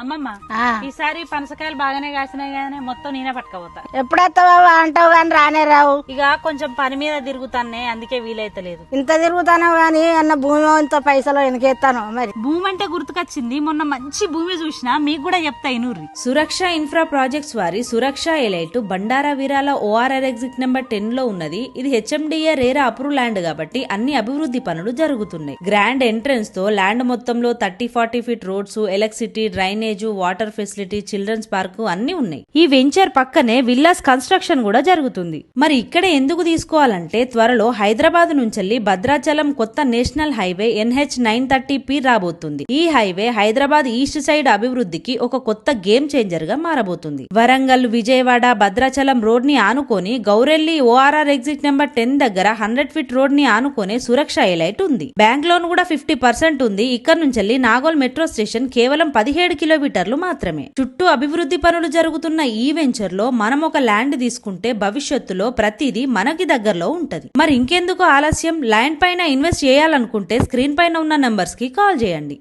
అమ్మమ్మ ఈసారి పనసకాయలు బాగానే కాసినాయి కానీ మొత్తం నేనే పట్టుకపోతా. ఎప్పుడెత్తావా అంటావు గాని రానే రావు. ఇక కొంచెం పని మీద తిరుగుతానే, అందుకే వీలైతలేదు. ఇంత తిరుగుతాను గాని అన్న భూమి ఇంత పైసలు వెనకెత్తాను. మరి భూమి అంటే గుర్తుకొచ్చింది, మొన్న మంచి భూమి చూసినా, మీకు కూడా చెప్తా ఇనూరి. సురక్ష ఇన్ఫ్రా ప్రాజెక్ట్స్ వారి సురక్ష elite Bhandara Veerala ORR exit number 10 లో ఉన్నది. ఇది HMDA రేరా అప్రూవ్ ల్యాండ్ కాబట్టి అన్ని అభివృద్ధి పనులు జరుగుతున్నాయి. గ్రాండ్ ఎంట్రన్స్ తో ల్యాండ్ మొత్తంలో 30-40 feet roads, electricity, drainage, water facility, children's park అన్ని ఉన్నాయి. ఈ వెంచర్ పక్కనే విల్లాస్ కన్స్ట్రక్షన్ కూడా జరుగుతుంది. మరి ఇక్కడ ఎందుకు తీసుకోవాలంటే త్వరలో హైదరాబాద్ నుంచి భద్రాచలం కొత్త నేషనల్ హైవే NH 930P రాబోతుంది. ఈ హైవే హైదరాబాద్ ఈస్ట్ సైడ్ అభివృద్ధికి ఒక కొత్త గేమ్ చేంజర్ గా మారబోతుంది. వరంగల్, విజయవాడ, భద్రాచలం రోడ్ ని ఆనుకొని గౌరెల్లి ORR ఎగ్జిట్ నెంబర్ 10 దగ్గర 100 ఫీట్ రోడ్ ని ఆనుకునే సురక్ష ఎలైట్ ఉంది. బ్యాంక్ లోన్ కూడా 50% ఉంది. ఇక్కడ నుంచి నాగోల్ మెట్రో స్టేషన్ కేవలం 17 కిలోమీటర్లు మాత్రమే. చుట్టూ అభివృద్ధి పనులు జరుగుతున్న ఈ వెంచర్ లో మనం ఒక ల్యాండ్ తీసుకుంటే భవిష్యత్తులో ప్రతిదీ మనకి దగ్గరలో ఉంటది. మరి ఇంకెందుకు ఆలస్యం? ల్యాండ్ పైన ఇన్వెస్ట్ చేయాలనుకుంటే స్క్రీన్ పైన ఉన్న నంబర్స్ కి కాల్ చేయండి.